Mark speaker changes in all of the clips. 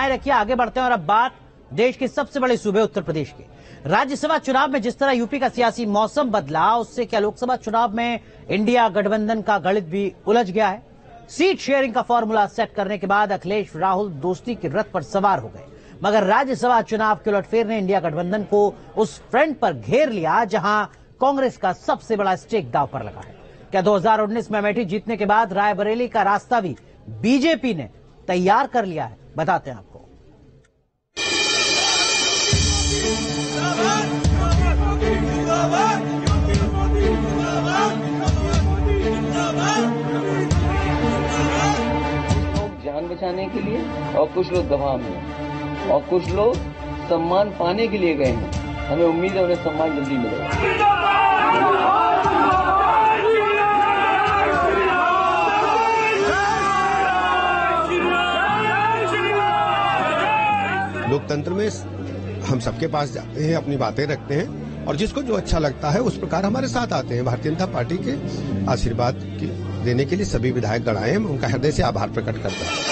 Speaker 1: रखिए, आगे बढ़ते हैं और अब बात देश के सबसे बड़े सूबे उत्तर प्रदेश के राज्यसभा चुनाव में जिस तरह यूपी का सियासी मौसम बदला, उससे क्या लोकसभा चुनाव में इंडिया गठबंधन का गणित भी उलझ गया है। सीट शेयरिंग का फॉर्मूला सेट करने के बाद अखिलेश राहुल दोस्ती के रथ पर सवार हो गए, मगर राज्यसभा चुनाव के उलटफेर ने इंडिया गठबंधन को उस फ्रंट पर घेर लिया जहां कांग्रेस का सबसे बड़ा स्टेक दांव पर लगा है। क्या 2019 में अमेठी जीतने के बाद रायबरेली का रास्ता भी बीजेपी ने तैयार कर लिया है? बताते हैं आपको।
Speaker 2: लोग जान बचाने के लिए और कुछ लोग दबाव में और कुछ लोग सम्मान पाने के लिए गए हैं। हमें उम्मीद है उन्हें सम्मान जल्दी मिलेगा।
Speaker 3: लोकतंत्र में हम सबके पास जाते हैं, अपनी बातें रखते हैं और जिसको जो अच्छा लगता है उस प्रकार हमारे साथ आते हैं। भारतीय जनता पार्टी के आशीर्वाद देने के लिए सभी विधायक गण आए हैं, उनका हृदय से आभार प्रकट करता हूं।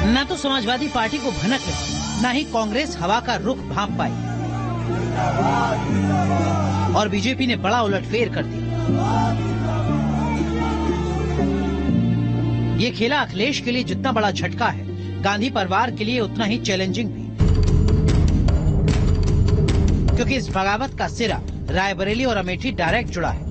Speaker 1: न तो समाजवादी पार्टी को भनक लगी, न ही कांग्रेस हवा का रुख भांप पाई और बीजेपी ने बड़ा उलटफेर कर दिया। ये खेला अखिलेश के लिए जितना बड़ा झटका है, गांधी परिवार के लिए उतना ही चैलेंजिंग भी, क्योंकि इस बगावत का सिरा रायबरेली और अमेठी डायरेक्ट जुड़ा है।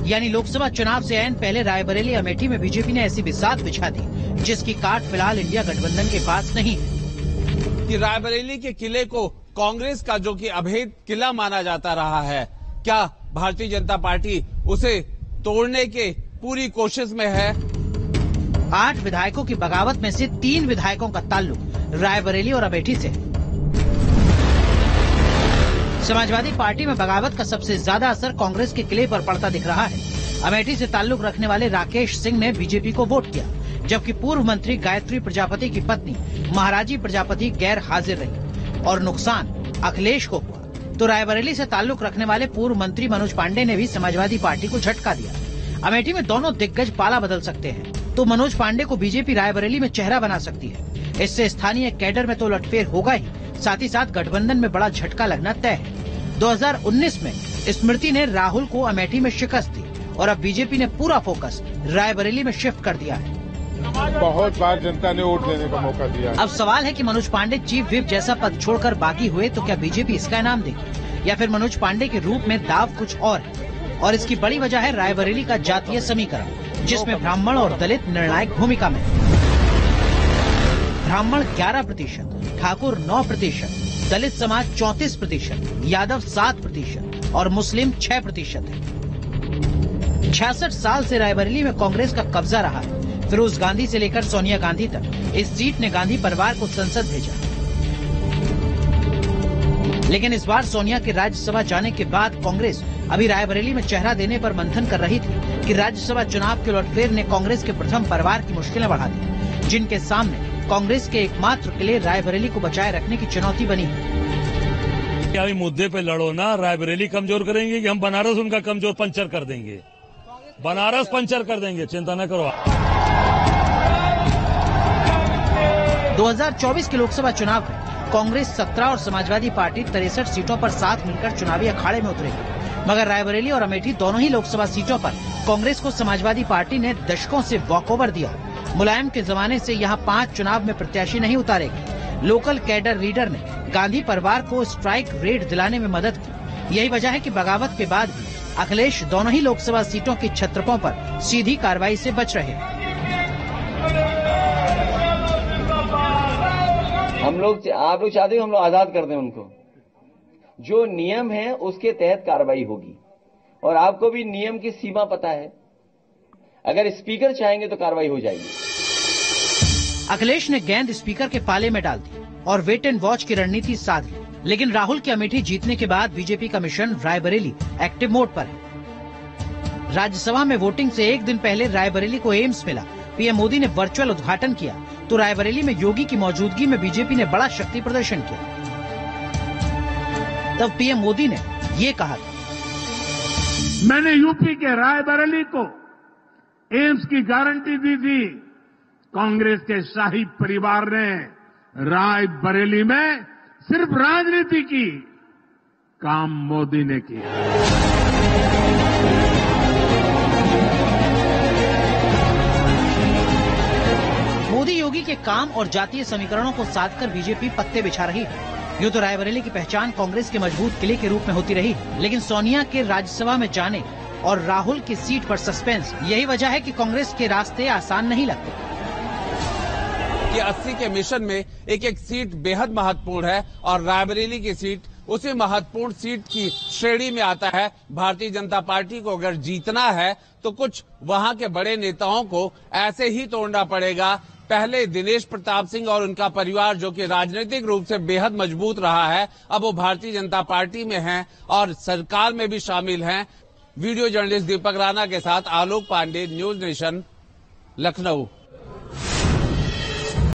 Speaker 1: यानी लोकसभा चुनाव से ऐन पहले रायबरेली अमेठी में बीजेपी ने ऐसी बिसात बिछा दी जिसकी काट फिलहाल इंडिया गठबंधन के पास नहीं है।
Speaker 4: कि रायबरेली के किले को कांग्रेस का जो कि अभेद किला माना जाता रहा है, क्या भारतीय जनता पार्टी उसे तोड़ने के पूरी कोशिश में है?
Speaker 1: 8 विधायकों की बगावत में से 3 विधायकों का ताल्लुक रायबरेली और अमेठी से। समाजवादी पार्टी में बगावत का सबसे ज्यादा असर कांग्रेस के किले पर पड़ता दिख रहा है। अमेठी से ताल्लुक रखने वाले राकेश सिंह ने बीजेपी को वोट किया, जबकि पूर्व मंत्री गायत्री प्रजापति की पत्नी महाराजी प्रजापति गैर हाजिर रही और नुकसान अखिलेश को हुआ। तो रायबरेली से ताल्लुक रखने वाले पूर्व मंत्री मनोज पांडे ने भी समाजवादी पार्टी को झटका दिया। अमेठी में दोनों दिग्गज पाला बदल सकते हैं, तो मनोज पांडे को बीजेपी रायबरेली में चेहरा बना सकती है। इससे स्थानीय कैडर में तो उलटफेर होगा ही, साथ ही साथ गठबंधन में बड़ा झटका लगना तय है। 2019 में स्मृति ने राहुल को अमेठी में शिकस्त दी और अब बीजेपी ने पूरा फोकस रायबरेली में शिफ्ट कर दिया है।
Speaker 5: बहुत बार जनता ने वोट देने का मौका दिया।
Speaker 1: अब सवाल है कि मनोज पांडे चीफ विप जैसा पद छोड़कर बागी हुए तो क्या बीजेपी इसका इनाम देगी, या फिर मनोज पांडे के रूप में दाव कुछ और है। और इसकी बड़ी वजह है रायबरेली का जातीय समीकरण, जिसमें ब्राह्मण और दलित निर्णायक भूमिका में। ब्राह्मण 11%, ठाकुर 9%, दलित समाज 34%, यादव 7% और मुस्लिम 6% है। 66 साल से रायबरेली में कांग्रेस का कब्जा रहा है। फिरोज गांधी से लेकर सोनिया गांधी तक इस सीट ने गांधी परिवार को संसद भेजा, लेकिन इस बार सोनिया के राज्यसभा जाने के बाद कांग्रेस अभी रायबरेली में चेहरा देने पर मंथन कर रही थी कि राज्यसभा चुनाव के उलटफेर ने कांग्रेस के प्रथम परिवार की मुश्किलें बढ़ा दी, जिनके सामने कांग्रेस के एकमात्र किले रायबरेली को बचाए रखने की चुनौती बनी है।
Speaker 6: क्या मुद्दे पे लड़ो ना, रायबरेली कमजोर करेंगे कि हम बनारस उनका कमजोर पंचर कर देंगे? बनारस पंचर कर देंगे, चिंता न करो।
Speaker 1: 2024 के लोकसभा चुनाव में कांग्रेस 17 और समाजवादी पार्टी 63 सीटों पर साथ मिलकर चुनावी अखाड़े में उतरेगी, मगर रायबरेली और अमेठी दोनों ही लोकसभा सीटों पर कांग्रेस को समाजवादी पार्टी ने दशकों से वॉकओवर दिया। मुलायम के जमाने से यहां 5 चुनाव में प्रत्याशी नहीं उतारेगी। लोकल कैडर लीडर ने गांधी परिवार को स्ट्राइक रेट दिलाने में मदद की। यही वजह है कि बगावत के बाद भी अखिलेश दोनों ही लोकसभा सीटों की छत्रपों पर सीधी कार्रवाई से बच रहे।
Speaker 2: आप लोग चाहते हो हम लोग आजाद कर दें उनको। जो नियम है उसके तहत कार्रवाई होगी और आपको भी नियम की सीमा पता है। अगर स्पीकर चाहेंगे तो कार्रवाई हो जाएगी।
Speaker 1: अखिलेश ने गेंद स्पीकर के पाले में डाल दी और वेट एंड वॉच की रणनीति साध ली, लेकिन राहुल की अमेठी जीतने के बाद बीजेपी का मिशन रायबरेली एक्टिव मोड पर है। राज्यसभा में वोटिंग से एक दिन पहले रायबरेली को एम्स मिला। पीएम मोदी ने वर्चुअल उद्घाटन किया तो रायबरेली में योगी की मौजूदगी में बीजेपी ने बड़ा शक्ति प्रदर्शन किया। तब पीएम मोदी ने ये कहा था,
Speaker 7: मैंने यूपी के रायबरेली को एम्स की गारंटी दी थी। कांग्रेस के शाही परिवार ने रायबरेली में सिर्फ राजनीति की, काम मोदी ने किया।
Speaker 1: मोदी योगी के काम और जातीय समीकरणों को साधकर बीजेपी पत्ते बिछा रही है। यूं तो रायबरेली की पहचान कांग्रेस के मजबूत किले के रूप में होती रही, लेकिन सोनिया के राज्यसभा में जाने और राहुल की सीट पर सस्पेंस, यही वजह है कि कांग्रेस के रास्ते आसान नहीं लगते।
Speaker 4: कि 80 के मिशन में एक एक सीट बेहद महत्वपूर्ण है और रायबरेली की सीट उसी महत्वपूर्ण सीट की श्रेणी में आता है। भारतीय जनता पार्टी को अगर जीतना है तो कुछ वहां के बड़े नेताओं को ऐसे ही तोड़ना पड़ेगा। पहले दिनेश प्रताप सिंह और उनका परिवार जो कि राजनीतिक रूप से बेहद मजबूत रहा है, अब वो भारतीय जनता पार्टी में हैं और सरकार में भी शामिल हैं। वीडियो जर्नलिस्ट दीपक राणा के साथ आलोक पांडे, न्यूज नेशन, लखनऊ।